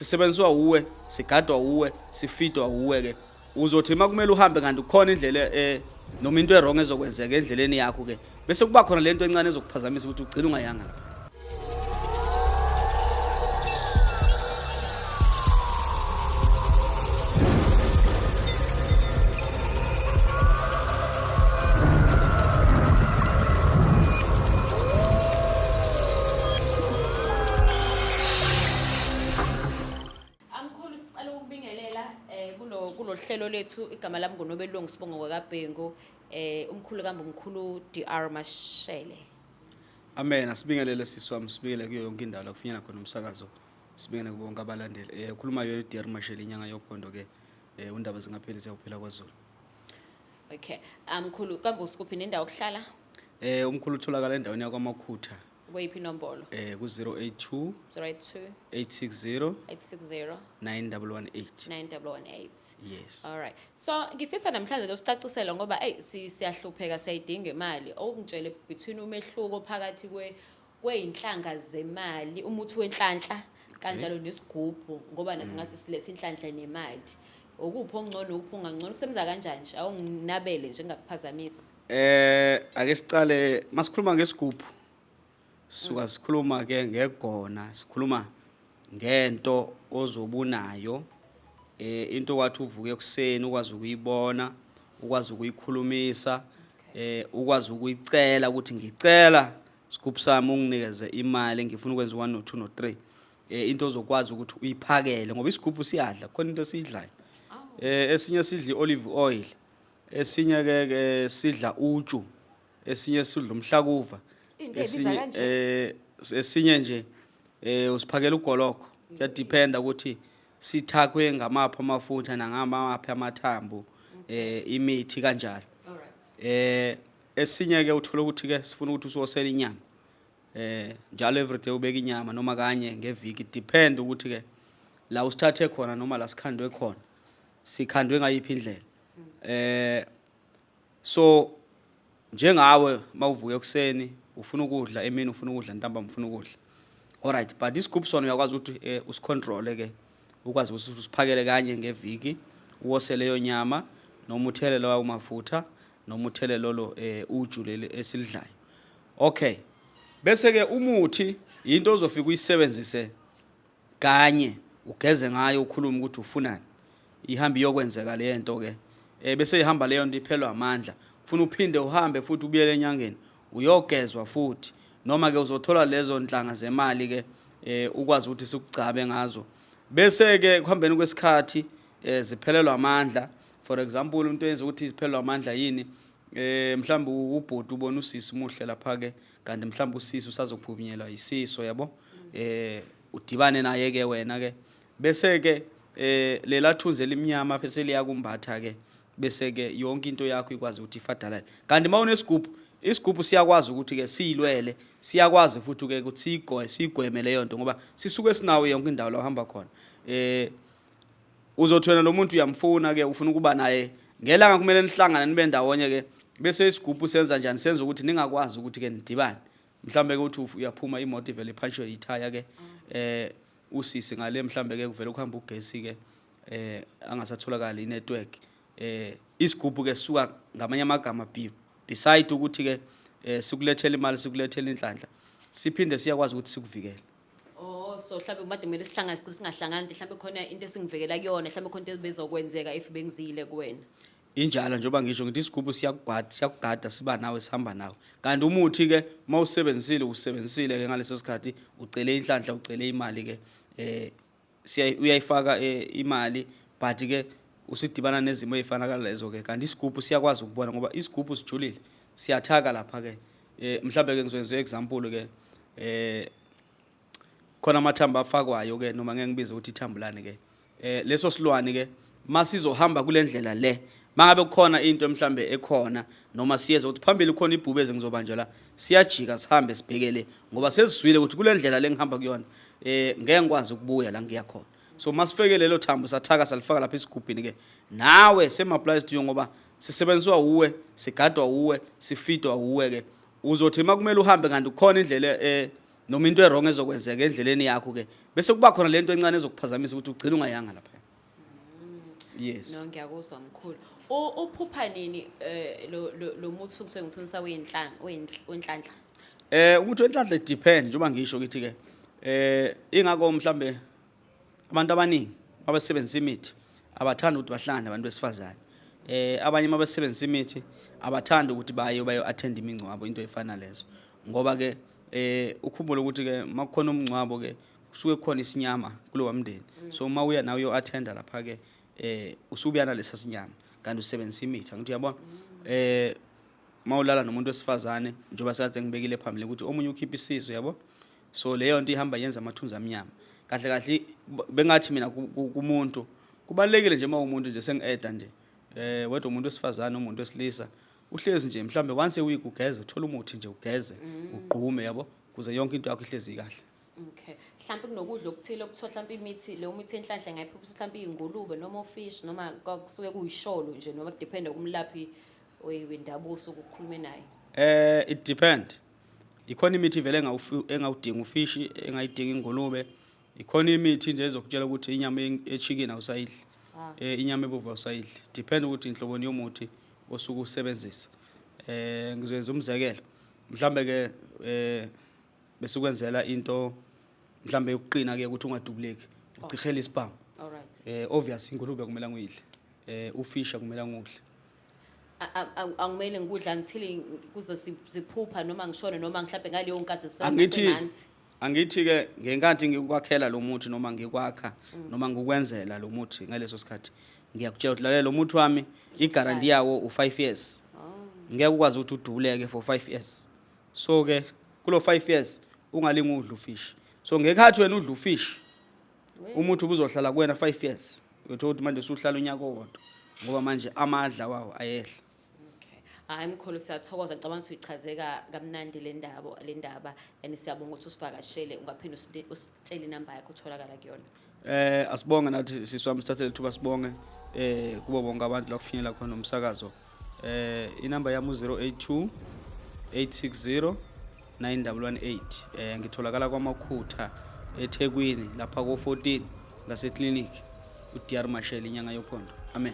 Sisebenziswa uwe, sigadwa uwe, sifidwa uwe ke. Uzothi makumele uhambe kanti kukhona indlela noma into errong ezokwenzeka endleleni yakho ke. Bese kuba khona lento encane ezokuphazamisa ukuthi ugcine ungayanga lapha. Kulohlelo lethu igama lami ngoNobelungu Sibongo kwaKabhengu umkhulu kambe DR Mashele. Amen. Asibingelele siswami, sibingelele kuyo yonke indawo la kufinyela khona umsakazo. Sibingelele kubonke abalandeli. Ukhuluma yona DR Mashele inyanga yophondo ke undaba zingapheli siyaphela kwaZulu. Okay. Mkhulu kambe usikuphi nendawo okuhlala? Umkhulu utholakala endaweni yakwaMakhutha. Kuyiphi inombolo? Ku 082 082 860 860 9118. 9118. Yes. All right. So ngifisa namhlanje ke usicacisela ngoba siyahlupheka siyayidinga imali. Okungitshele between umehluko phakathi kweinhlanga zemali, umuthi wenhlanhla kanjalo nesigubhu ngoba nasingathi silethe inhlanhla nemali. Okuphi ongcono ukuphi ungangcono kusebenza kanjani nje awunginabele nje ngakuphazamisa. Ake sicale masikhuluma ngesigubhu. Suka sikhuluma ke ngegona, sikhuluma ngento ozobunayo into wathi uvuke ekseni ukwazi ukuyibona, ukwazi ukuyikhulumisa, ukwazi ukuyicela ukuthi ngicela sigubhu sami unginikeze imali ngifuna ukwenza 1 no 2 no 3 into ozokwazi ukuthi uyiphakele ngoba isigubhu siyadla khona into esidlayo esinye sidla olive oil, esinye ke sidla uju, esinye sidla umhlakuva, esinye nje usiphakela ugoloko. Kuyadependa ukuthi sithakwe ngamapha amafutha nangamapha amathambo imithi kanjalo. Esinye ke uthola ukuthi ke sifuna ukuthi usosela inyama njalo everyday ubeka inyama noma kanye ngeviki, depend ukuthi ke la usithathe khona noma la sikhandwe khona sikhandwe ngayiphi indlela. So njengawe mawuvuka ekseni ufuna ukudla, emini ufuna ukudla, ntambama ufuna ukudla. Alright, but isigubhu sona uyakwazi ukuthi usicontrol ke ukwazi ukuthi usiphakele kanye ngeviki, uwosele leyo nyama noma uthele lawo mafutha noma uthele lolo uju leli esilidlayo. Okay. Bese ke umuthi into ozofika uyisebenzise kanye ugeze ngayo ukhuluma ukuthi ufunani. Ihamba iyokwenzeka le nto ke. Bese ihamba leyo nto iphelwa amandla. Ufuna uphinde uhambe futhi ubuyele enyangeni. Uyogezwa futhi noma ke uzothola lezo nhlanga zemali ke ukwazi ukuthi sikucabe ngazo. Bese ke kuhambeni kwesikhathi ziphelelwa amandla. For example into yenza ukuthi ziphelelwa amandla yini mhlawumbe ubhodi ubona usisi umuhle lapha ke kanti mhlawumbe usisi usazophunyelwa isiso yabo udibane naye ke wena ke bese ke lela thunze limnyama bese liyakumbatha ke bese ke yonke into yakho ikwazi ukuthi ifadalale. Kanti mawune isigubhu siyakwazi ukuthi ke siyilwele, siyakwazi futhi ke ukuthi sigweme leyo nto ngoba sisuke sinawo yonke indawo la uhamba khona. Uzothwena lo muntu uyamfuna ke ufuna ukuba naye ngelanga kumele nihlangana nibe ndawonye ke bese isigubhu senza njani senza ukuthi ningakwazi ukuthi ke nidibane. Mhlambe ke uthi uyaphuma imoto ivele iphantshwe ithaya ke usisi ngale mhlambe ke kuvela ukuhamba ugesi ke angasatholakala inetwork. Isigubhu ke sisuka ngamanye amagama beside ukuthi ke sikulethela imali sikulethela inhlanhla siphinde siyakwazi ukuthi sikuvikele. So mhlawumbe kumade kumele sihlangane singahlangani mhlawumbe khona into esingivikela kuyona mhlawumbe khona into ebezokwenzeka if bengizile kuwena. Injalo njengoba ngisho ngithi isigubhu siyakugada siba nawe sihamba nawe. Kanti umuthi ke usebenzisile ke ngaleso sikhathi ucele inhlanhla ucele imali ke uyayifaka imali but ke usidibana nezimo ezifana lezo ke kanti isigubhu siyakwazi ukubona ngoba isigubhu sijulile siyathaka lapha ke mhlambe ke ngizoyenza example ke khona amathamba afakwayo ke noma ngeke ngibize ukuthi ithambulane ke leso silwane ke masizohamba kule ndlela le mangabe kukhona into mhlambe ekhona noma siyeza ukuthi phambili khona ibhubeze ngizobanja la siyajika sihambe sibhekele ngoba sesizwile ukuthi kule ndlela le ngihamba kuyona ngeke ngikwazi ukubuya la ngiya khona. So masifeke lelo thambo sathaka salifaka lapha esigubhini ke nawe same applies to you ngoba sisebenziswa uwe, sigadwa uwe, sifidwa uwe ke uzothi makumele uhambe kanti kukhona indlela noma into errong ezokwenzeka endleleni yakho ke bese kuba khona lento encane ezokuphazamisa ukuthi ugcine ungayanga lapha. Yes. No, ngiyakuzwa mkhulu. Uphupha nini lo muthi kusuke ngithunisa wenhlanhla? Umuthi wenhlanhla depend njengoba ngisho ukuthi ke ingakho mhlambe abantu abaningi abasebenzisa imithi abathanda ukuthi bahlande abantu besifazane. Abanye mabasebenzisa imithi abathanda ukuthi bayo attend imingcwabo into efana lezo. Ngoba ke ukhumbule ukuthi ke makukhona umngcwabo ke kusuke khona isinyama kulowa mndeni. So mawuya nawe uyo attenda lapha ke usubuya nalesa sinyama kanti usebenzisa imithi angithi uyabona mawulala nomuntu wesifazane njengoba sakade ngibekile phambili ukuthi omunye ukhipha isizwe yabo. So leyo nto ihamba yenza amathunzi amnyama kahle kahle bengathi mina kumuntu kubalekile nje mawumuntu nje sengieda nje wedwa umuntu wesifazane umuntu wesilisa uhlezi nje mhlambe once a week ugeze uthola umuthi nje ugeze ugqume yabo kuze yonke into yakho ihlezi kahle. Okay. Mhlambe kunokudla okuthile okuthiwa mhlambe imithi le umuthi enhlanhla ngayiphuphisa mhlambe ingulube noma ufish noma kusuke kuyisholo nje noma kudependa kumlaphi wendabuso ukukhuluma naye. It depend. Ikhona imithi vele engawudinga ufish engayidinga ingulube. Ikhona imithi nje ezokutshela ukuthi inyama echicken awusayidli. Inyama ebovu awusayidli. Depend ukuthi inhloboni yomuthi osuku usebenzisa. Ngizoyenza umzekelo. Mhlambe ke bese kwenzela into mhlambe yokuqina ke ukuthi ungadubuleki ucihela isibhamu. Alright. Obvious ingulube kumele nguyidle. Ufish kumele ngudle. Angimele ngudla until kuze ziphupha noma ngishone noma mhlambe ngaleyo nkathi semanzi. Angithi ke ngenkathi ngikwakhela lo muthi noma ngikwakha noma ngikukwenzela lo muthi ngaleso sikhathi ngiyakutshela ukuthi lalela lo muthi wami igaranti yawo u5 years. Ngeke ukwazi ukuthi udubuleke for 5 years. So ke kulo 5 years ungalingi udla ufish. So ngekhathi wena udla ufish umuthi ubuzohlala kuwena 5 years. Uthola ukuthi manje usuhlala unyaka owodwa ngoba manje amadla wawo ayehla. Hayi mkhulu siyathokoza ngicabanga ukuthi uyichazeka kamnandi le ndaba and siyabonga ukuthi usivakashele ungaphinda usitshele inamba yakho utholakala kuyona. Asibonge nathi siswami sithathele thuba sibonge kubo bonke abantu la kufinyela khona umsakazo. Inamba yami 082 860 9118. Ngitholakala kwaMakhutha eThekwini lapha ko 14 ngase clinic uDr Mashele inyanga yophondo. Amen.